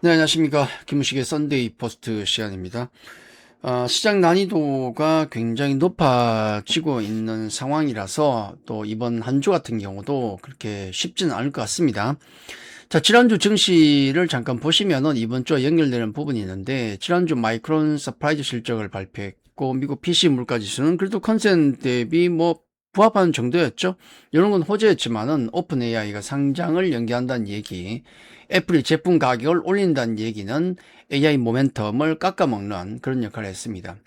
네, 안녕하십니까. 김우식의 썬데이 포스트 시간입니다. 시장 난이도가 굉장히 높아지고 있는 상황이라서 또 이번 한 주 같은 경우도 그렇게 쉽지는 않을 것 같습니다. 자, 지난주 증시를 잠깐 보시면은 이번 주와 연결되는 부분이 있는데, 지난주 마이크론 서프라이즈 실적을 발표했고, 미국 PC 물가 지수는 그래도 컨센 대비 부합하는 정도였죠. 이런 건 호재였지만은 오픈 AI가 상장을 연기한다는 얘기, 애플이 제품 가격을 올린다는 얘기는 AI 모멘텀을 깎아먹는 그런 역할을 했습니다.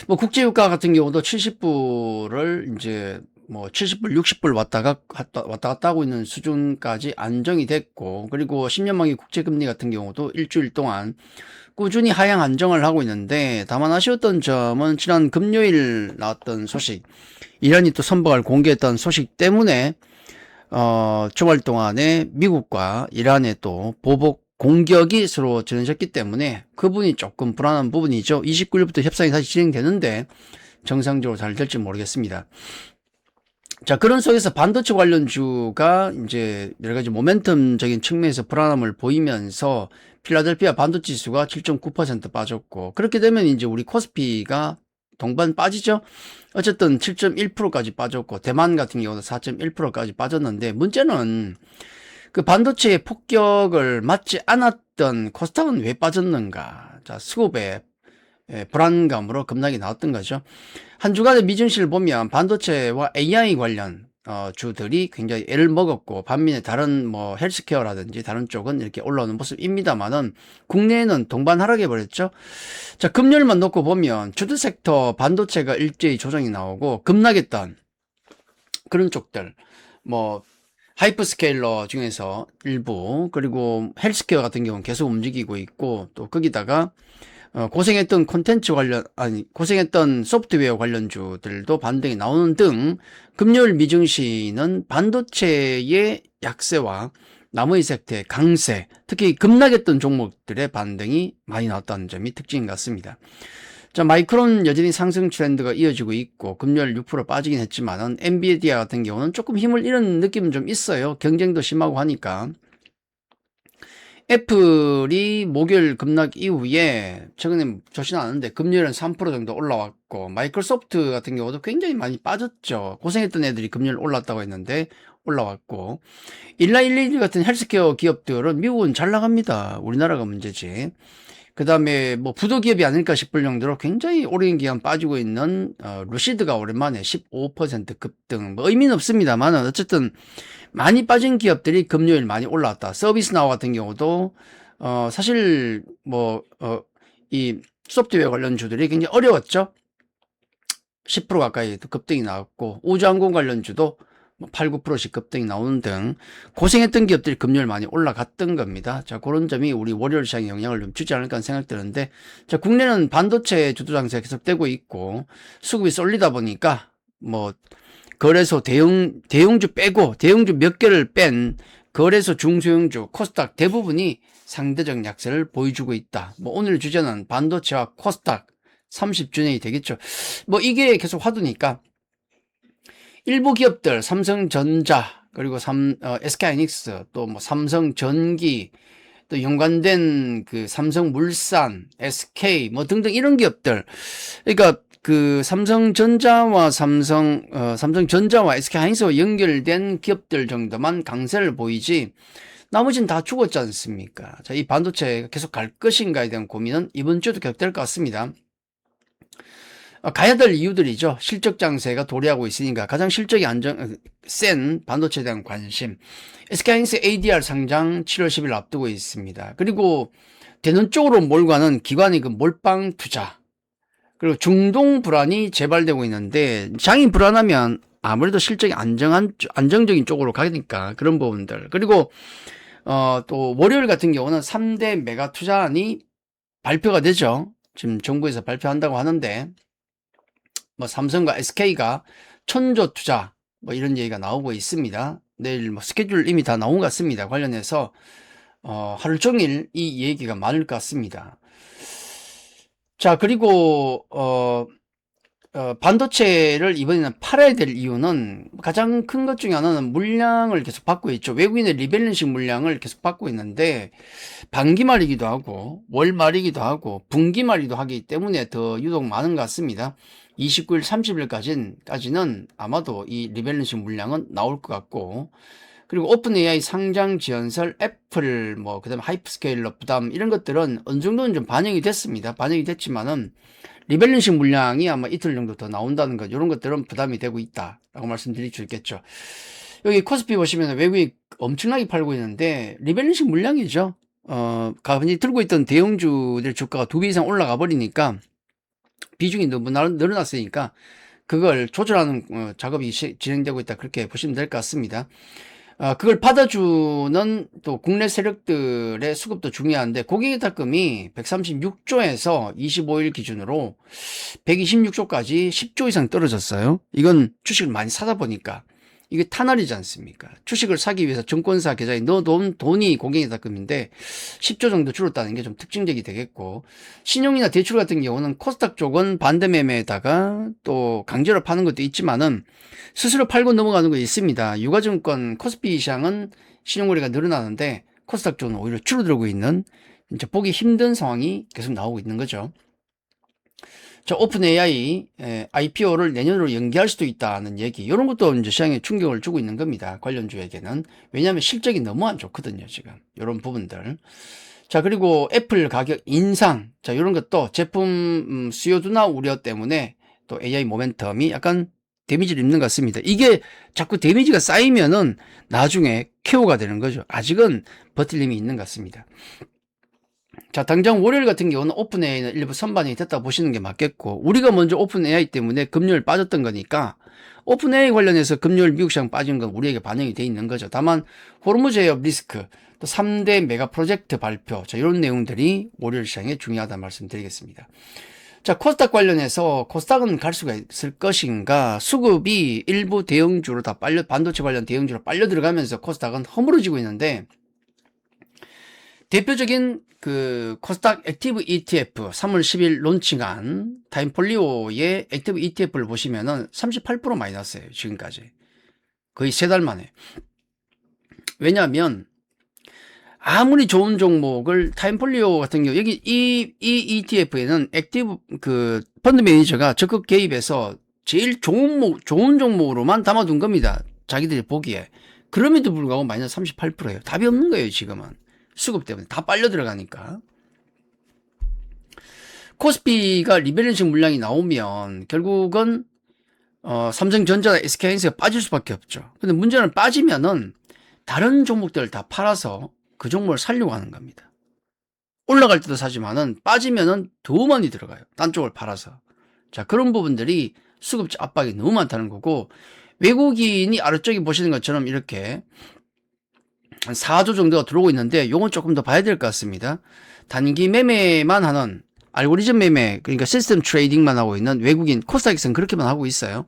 국제유가 같은 경우도 70불을 이제 70불, 60불 왔다 갔다 하고 있는 수준까지 안정이 됐고, 그리고 10년 만기 국채금리 같은 경우도 일주일 동안 꾸준히 하향 안정을 하고 있는데, 다만 아쉬웠던 점은 지난 금요일 나왔던 소식, 이란이 또 선박을 공개했던 소식 때문에 주말 동안에 미국과 이란의 또 보복 공격이 서로 전해졌기 때문에 그 부분이 조금 불안한 부분이죠. 29일부터 협상이 다시 진행되는데 정상적으로 잘 될지 모르겠습니다. 자, 그런 속에서 반도체 관련주가 이제 여러 가지 모멘텀적인 측면에서 불안함을 보이면서 필라델피아 반도체 지수가 7.9% 빠졌고, 그렇게 되면 이제 우리 코스피가 동반 빠지죠. 어쨌든 7.1%까지 빠졌고, 대만 같은 경우도 4.1%까지 빠졌는데, 문제는 그 반도체의 폭격을 맞지 않았던 코스닥은 왜 빠졌는가. 자, 수급의 불안감으로 급락이 나왔던 거죠. 한 주간의 미증시를 보면 반도체와 AI 관련 주들이 굉장히 애를 먹었고, 반면에 다른 헬스케어라든지 다른 쪽은 이렇게 올라오는 모습입니다만은 국내에는 동반 하락해 버렸죠. 자, 금요일만 놓고 보면 주도 섹터 반도체가 일제히 조정이 나오고 급락했던 그런 쪽들, 하이퍼스케일러 중에서 일부, 그리고 헬스케어 같은 경우는 계속 움직이고 있고, 또 거기다가 고생했던 고생했던 소프트웨어 관련주들도 반등이 나오는 등 금요일 미증시는 반도체의 약세와 나머지 섹터의 강세, 특히 급락했던 종목들의 반등이 많이 나왔다는 점이 특징인 것 같습니다. 자, 마이크론 여전히 상승 트렌드가 이어지고 있고 금요일 6% 빠지긴 했지만은 엔비디아 같은 경우는 조금 힘을 잃은 느낌은 좀 있어요. 경쟁도 심하고 하니까. 애플이 목요일 급락 이후에 최근에 좋지는 않은데 금요일은 3% 정도 올라왔고, 마이크로소프트 같은 경우도 굉장히 많이 빠졌죠. 고생했던 애들이 금요일 올랐다고 했는데 올라왔고, 일라일리 같은 헬스케어 기업들은 미국은 잘 나갑니다. 우리나라가 문제지. 그 다음에 부도 기업이 아닐까 싶을 정도로 굉장히 오랜 기간 빠지고 있는 루시드가 오랜만에 15% 급등. 의미는 없습니다만 어쨌든 많이 빠진 기업들이 금요일 많이 올라왔다. 서비스나우 같은 경우도 사실 이 소프트웨어 관련 주들이 굉장히 어려웠죠. 10% 가까이 급등이 나왔고, 우주항공 관련주도 8, 9%씩 급등이 나오는 등 고생했던 기업들이 금요일 많이 올라갔던 겁니다. 자, 그런 점이 우리 월요일 시장에 영향을 좀 주지 않을까 생각되는데, 자, 국내는 반도체 주도 장세가 계속되고 있고 수급이 쏠리다 보니까 거래소 대형주 빼고 대형주 몇 개를 뺀 거래소 중소형주 코스닥 대부분이 상대적 약세를 보여주고 있다. 오늘 주제는 반도체와 코스닥 30주년이 되겠죠. 이게 계속 화두니까 일부 기업들 삼성전자, 그리고 SK하이닉스, 또 삼성전기, 또 연관된 그 삼성물산, SK 등등 이런 기업들, 그러니까 그 삼성전자와 삼성전자와 SK하이닉스와 연결된 기업들 정도만 강세를 보이지 나머지는 다 죽었지 않습니까? 자, 이 반도체가 계속 갈 것인가에 대한 고민은 이번 주에도 계속될 것 같습니다. 가야 될 이유들이죠. 실적 장세가 도래하고 있으니까 가장 실적이 센 반도체에 대한 관심. SK하이닉스 ADR 상장 7월 10일 앞두고 있습니다. 그리고 되는 쪽으로 몰고 가는 기관의 그 몰빵 투자. 그리고 중동 불안이 재발되고 있는데, 장이 불안하면 아무래도 실적이 안정적인 쪽으로 가니까 그런 부분들. 그리고 또 월요일 같은 경우는 3대 메가 투자안이 발표가 되죠. 지금 정부에서 발표한다고 하는데, 삼성과 SK가 천조 투자 이런 얘기가 나오고 있습니다. 내일 스케줄 이미 다 나온 것 같습니다. 관련해서 하루 종일 이 얘기가 많을 것 같습니다. 자, 그리고 반도체를 이번에는 팔아야 될 이유는 가장 큰 것 중에 하나는 물량을 계속 받고 있죠. 외국인의 리밸런싱 물량을 계속 받고 있는데 반기 말이기도 하고 월 말이기도 하고 분기 말이기도 하기 때문에 더 유독 많은 것 같습니다. 29일, 30일까지는 아마도 이 리밸런싱 물량은 나올 것 같고, 그리고 오픈 AI 상장 지연설, 애플, 그다음에 하이퍼스케일러 부담 이런 것들은 어느 정도는 좀 반영이 됐습니다. 반영이 됐지만은 리밸런싱 물량이 아마 이틀 정도 더 나온다는 것, 이런 것들은 부담이 되고 있다라고 말씀드릴 수 있겠죠. 여기 코스피 보시면 외국이 엄청나게 팔고 있는데 리밸런싱 물량이죠. 가만히 들고 있던 대형주들 주가가 2배 이상 올라가 버리니까 비중이 너무 늘어났으니까 그걸 조절하는 작업이 진행되고 있다, 그렇게 보시면 될 것 같습니다. 그걸 받아주는 또 국내 세력들의 수급도 중요한데 고객의 탁금이 136조에서 25일 기준으로 126조까지 10조 이상 떨어졌어요. 이건 주식을 많이 사다 보니까 이게 탄알이지 않습니까? 주식을 사기 위해서 증권사 계좌에 넣어놓은 돈이 고객의 탁금인데 10조 정도 줄었다는 게 좀 특징적이 되겠고, 신용이나 대출 같은 경우는 코스닥 쪽은 반대 매매에다가 또 강제로 파는 것도 있지만은 스스로 팔고 넘어가는 거 있습니다. 유가증권 코스피 시장은 신용거래가 늘어나는데 코스닥 쪽은 오히려 줄어들고 있는, 이제 보기 힘든 상황이 계속 나오고 있는 거죠. 자, 오픈 AI IPO를 내년으로 연기할 수도 있다는 얘기, 이런 것도 이제 시장에 충격을 주고 있는 겁니다. 관련주에게는. 왜냐하면 실적이 너무 안 좋거든요, 지금. 이런 부분들. 자, 그리고 애플 가격 인상. 자, 이런 것도 제품 수요 둔화 우려 때문에 또 AI 모멘텀이 약간 데미지를 입는 것 같습니다. 이게 자꾸 데미지가 쌓이면은 나중에 KO가 되는 거죠. 아직은 버틸 힘이 있는 것 같습니다. 자, 당장 월요일 같은 경우는 오픈 AI는 일부 선반영이 됐다 보시는 게 맞겠고, 우리가 먼저 오픈 AI 때문에 금요일 빠졌던 거니까 오픈 AI 관련해서 금요일 미국 시장 빠진 건 우리에게 반영이 돼 있는 거죠. 다만 호르무즈 해협 리스크, 또 3대 메가 프로젝트 발표, 자, 이런 내용들이 월요일 시장에 중요하다는 말씀드리겠습니다. 자, 코스닥 관련해서 코스닥은 갈 수가 있을 것인가? 수급이 일부 대형주로 다 반도체 관련 대형주로 빨려 들어가면서 코스닥은 허물어지고 있는데, 대표적인 그 코스닥 액티브 ETF 3월 10일 론칭한 타임폴리오의 액티브 ETF를 보시면은 38% 마이너스예요, 지금까지. 거의 3달 만에. 왜냐하면 아무리 좋은 종목을 타임폴리오 같은 경우, 여기 이 ETF에는 액티브 그 펀드 매니저가 적극 개입해서 제일 좋은 종목으로만 담아둔 겁니다, 자기들이 보기에. 그럼에도 불구하고 마이너스 38%예요. 답이 없는 거예요, 지금은. 수급 때문에 다 빨려 들어가니까. 코스피가 리밸런싱 물량이 나오면 결국은 삼성전자나 SK하이닉스가 빠질 수밖에 없죠. 근데 문제는 빠지면은 다른 종목들을 다 팔아서 그 종목을 살려고 하는 겁니다. 올라갈 때도 사지만은 빠지면은 더 많이 들어가요, 딴 쪽을 팔아서. 자, 그런 부분들이 수급 압박이 너무 많다는 거고, 외국인이 아래쪽에 보시는 것처럼 이렇게 한 4조 정도가 들어오고 있는데 요건 조금 더 봐야 될 것 같습니다. 단기 매매만 하는 알고리즘 매매, 그러니까 시스템 트레이딩만 하고 있는 외국인 코스닥에서는 그렇게만 하고 있어요.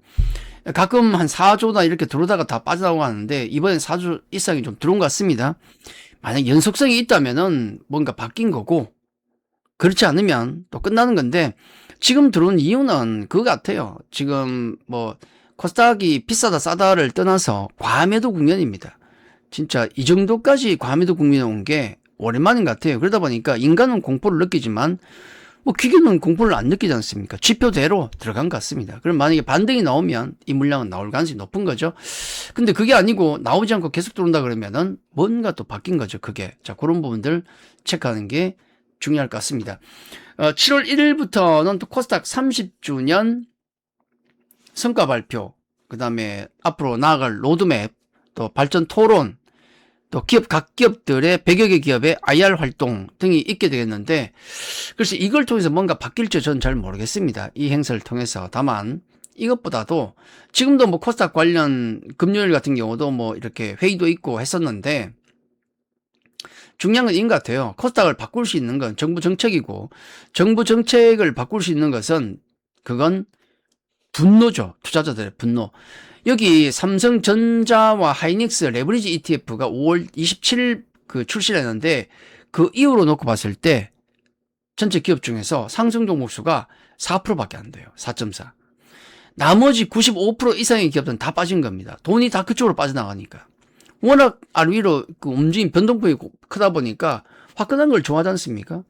가끔 한 4조나 이렇게 들어오다가 다 빠져나오고 하는데 이번엔 4조 이상이 좀 들어온 것 같습니다. 만약 연속성이 있다면은 뭔가 바뀐 거고, 그렇지 않으면 또 끝나는 건데, 지금 들어온 이유는 그거 같아요. 지금 코스닥이 비싸다 싸다를 떠나서 과매도 국면입니다. 진짜 이 정도까지 과매도 국면에 온 게 오랜만인 것 같아요. 그러다 보니까 인간은 공포를 느끼지만 기계는 공포를 안 느끼지 않습니까? 지표대로 들어간 것 같습니다. 그럼 만약에 반등이 나오면 이 물량은 나올 가능성이 높은 거죠. 근데 그게 아니고 나오지 않고 계속 들어온다 그러면은 뭔가 또 바뀐 거죠, 그게. 자, 그런 부분들 체크하는 게 중요할 것 같습니다. 7월 1일부터는 또 코스닥 30주년 성과 발표, 그 다음에 앞으로 나아갈 로드맵, 또 발전 토론, 또 각 기업들의 100여 개 기업의 IR 활동 등이 있게 되겠는데, 글쎄 이걸 통해서 뭔가 바뀔지 저는 잘 모르겠습니다, 이 행사를 통해서. 다만 이것보다도 지금도 코스닥 관련 금요일 같은 경우도 이렇게 회의도 있고 했었는데, 중요한 건 이인 것 같아요. 코스닥을 바꿀 수 있는 건 정부 정책이고, 정부 정책을 바꿀 수 있는 것은 그건 분노죠, 투자자들의 분노. 여기 삼성전자와 하이닉스 레버리지 ETF가 5월 27일 출시를 했는데, 그 이후로 놓고 봤을 때 전체 기업 중에서 상승 종목 수가 4%밖에 안 돼요. 4.4. 나머지 95% 이상의 기업들은 다 빠진 겁니다. 돈이 다 그쪽으로 빠져나가니까. 워낙 아래위로 그 움직임 변동폭이 크다 보니까 화끈한 걸 좋아하지 않습니까?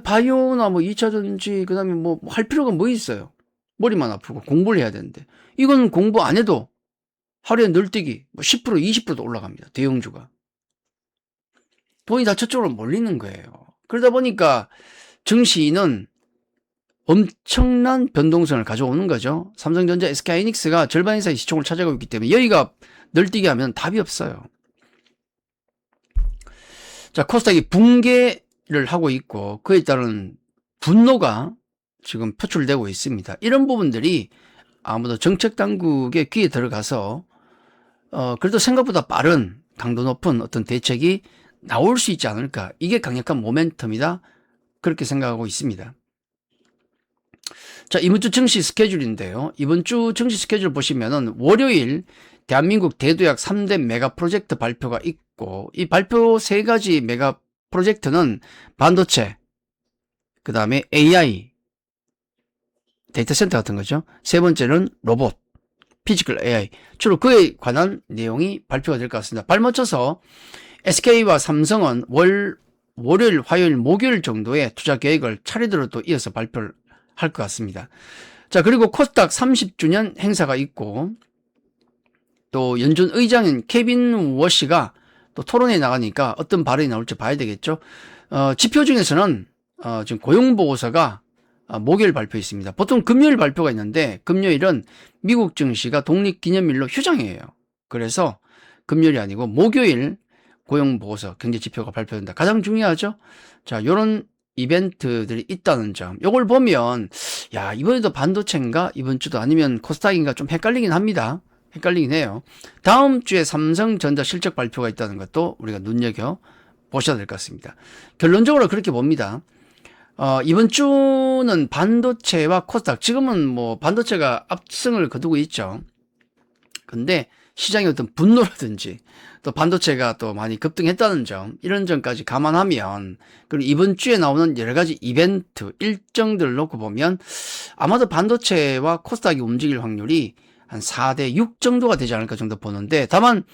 바이오나 뭐 2차전지, 그 다음에 뭐 할 필요가 뭐 있어요? 머리만 아프고 공부를 해야 되는데. 이건 공부 안 해도 하루에 늘뛰기 뭐 10%, 20%도 올라갑니다. 대형주가. 돈이 다 저쪽으로 몰리는 거예요. 그러다 보니까 증시는 엄청난 변동성을 가져오는 거죠. 삼성전자, SK하이닉스가 절반 이상의 시총을 차지하고 있기 때문에 여기가 늘뛰게 하면 답이 없어요. 자, 코스닥이 붕괴를 하고 있고 그에 따른 분노가 지금 표출되고 있습니다. 이런 부분들이 아무도 정책 당국의 귀에 들어가서 그래도 생각보다 빠른 강도 높은 어떤 대책이 나올 수 있지 않을까. 이게 강력한 모멘텀이다. 그렇게 생각하고 있습니다. 자, 이번 주 증시 스케줄인데요. 이번 주 증시 스케줄 보시면은 월요일 대한민국 대도약 3대 메가 프로젝트 발표가 있고 이 발표 3가지 메가 프로젝트는 반도체, 그 다음에 AI, 데이터 센터 같은 거죠. 세 번째는 로봇, 피지컬 AI. 주로 그에 관한 내용이 발표가 될 것 같습니다. 발맞춰서 SK와 삼성은 월요일, 화요일, 목요일 정도의 투자 계획을 차례대로 또 이어서 발표를 할 것 같습니다. 자, 그리고 코스닥 30주년 행사가 있고 또 연준 의장인 케빈 워시가 또 토론에 나가니까 어떤 발언이 나올지 봐야 되겠죠. 지표 중에서는 지금 고용보고서가 목요일 발표 있습니다. 보통 금요일 발표가 있는데 금요일은 미국 증시가 독립기념일로 휴장이에요. 그래서 금요일이 아니고 목요일 고용보고서 경제지표가 발표된다. 가장 중요하죠. 자, 요런 이벤트들이 있다는 점. 요걸 보면 야, 이번에도 반도체인가 이번 주도 아니면 코스닥인가 좀 헷갈리긴 합니다. 헷갈리긴 해요. 다음 주에 삼성전자 실적 발표가 있다는 것도 우리가 눈여겨 보셔야 될 것 같습니다. 결론적으로 그렇게 봅니다. 이번 주는 반도체와 코스닥, 지금은 뭐 반도체가 압승을 거두고 있죠. 근데 시장의 어떤 분노라든지 또 반도체가 또 많이 급등했다는 점, 이런 점까지 감안하면, 그리고 이번 주에 나오는 여러 가지 이벤트 일정들을 놓고 보면 아마도 반도체와 코스닥이 움직일 확률이 한 4대 6 정도가 되지 않을까 정도 보는데, 다만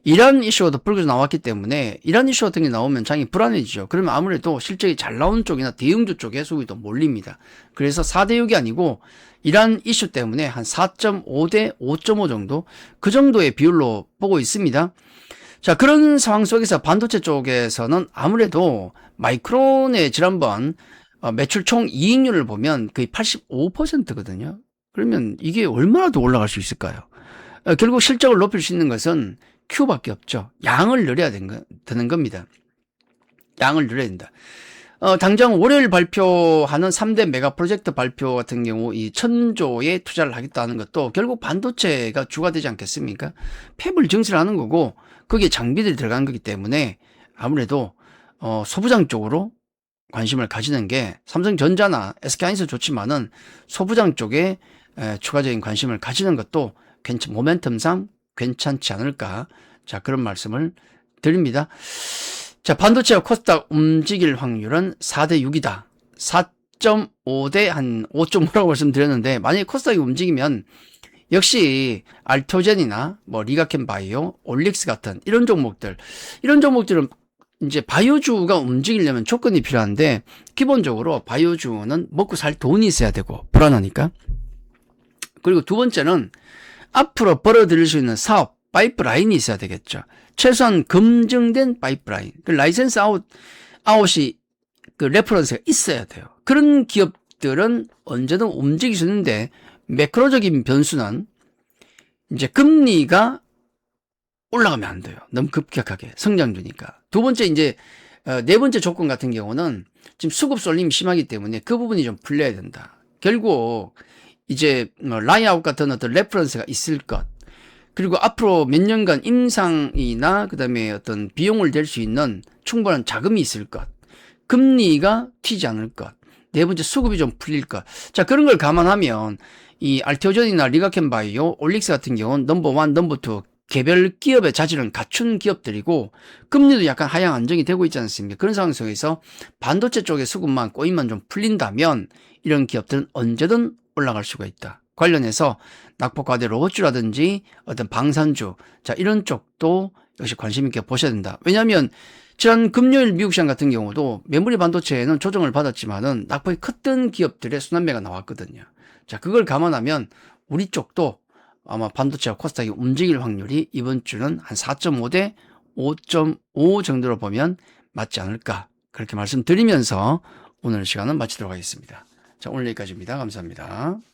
이란 이슈가 더 불거져 나왔기 때문에 이란 이슈 같은 게 나오면 장이 불안해지죠. 그러면 아무래도 실적이 잘 나온 쪽이나 대형주 쪽에 수급이 더 몰립니다. 그래서 4대 6이 아니고 이란 이슈 때문에 한 4.5대 5.5 정도, 그 정도의 비율로 보고 있습니다. 자, 그런 상황 속에서 반도체 쪽에서는 아무래도 마이크론의 지난번 매출 총 이익률을 보면 거의 85%거든요. 그러면 이게 얼마나 더 올라갈 수 있을까요? 결국 실적을 높일 수 있는 것은 Q밖에 없죠. 양을 늘려야 되는 겁니다. 양을 늘려야 된다. 당장 월요일 발표하는 3대 메가 프로젝트 발표 같은 경우 이 1000조에 투자를 하겠다는 것도 결국 반도체가 주가 되지 않겠습니까? 팹을 증설하는 거고 거기에 장비들이 들어간 거기 때문에 아무래도 소부장 쪽으로 관심을 가지는 게 삼성전자나 SK하이닉스 좋지만은 소부장 쪽에 추가적인 관심을 가지는 것도 모멘텀상 괜찮지 않을까. 자, 그런 말씀을 드립니다. 자, 반도체와 코스닥 움직일 확률은 4대 6이다. 4.5대 한 5.5라고 말씀드렸는데, 만약에 코스닥이 움직이면 역시 알토젠이나 뭐 리가켄바이오, 올릭스 같은 이런 종목들은 이제 바이오주가 움직이려면 조건이 필요한데, 기본적으로 바이오주는 먹고 살 돈이 있어야 되고 불안하니까. 그리고 두 번째는 앞으로 벌어들일 수 있는 사업 파이프라인이 있어야 되겠죠. 최소한 검증된 파이프라인, 그 라이센스 아웃이 그 레퍼런스가 있어야 돼요. 그런 기업들은 언제든 움직일 수 있는데, 매크로적인 변수는 이제 금리가 올라가면 안 돼요. 너무 급격하게 성장주니까. 두 번째, 이제 네 번째 조건 같은 경우는 지금 수급 쏠림이 심하기 때문에 그 부분이 좀 풀려야 된다. 결국 이제 라인아웃 같은 어떤 레퍼런스가 있을 것, 그리고 앞으로 몇 년간 임상이나 그다음에 어떤 비용을 댈 수 있는 충분한 자금이 있을 것, 금리가 튀지 않을 것, 네 번째 수급이 좀 풀릴 것. 자, 그런 걸 감안하면 이 알테오전이나 리가켄바이오, 올릭스 같은 경우는 넘버 1, 넘버 2 개별 기업의 자질은 갖춘 기업들이고 금리도 약간 하향 안정이 되고 있지 않습니까? 그런 상황 속에서 반도체 쪽의 수급만 꼬임만 좀 풀린다면 이런 기업들은 언제든 올라갈 수가 있다. 관련해서 낙폭과대 로봇주라든지 어떤 방산주, 자, 이런 쪽도 역시 관심 있게 보셔야 된다. 왜냐하면 지난 금요일 미국 시장 같은 경우도 메모리 반도체에는 조정을 받았지만은 낙폭이 컸던 기업들의 순환매가 나왔거든요. 자, 그걸 감안하면 우리 쪽도 아마 반도체와 코스닥이 움직일 확률이 이번 주는 한 4.5 대 5.5 정도로 보면 맞지 않을까, 그렇게 말씀드리면서 오늘 시간은 마치도록 하겠습니다. 자, 오늘 여기까지입니다. 감사합니다.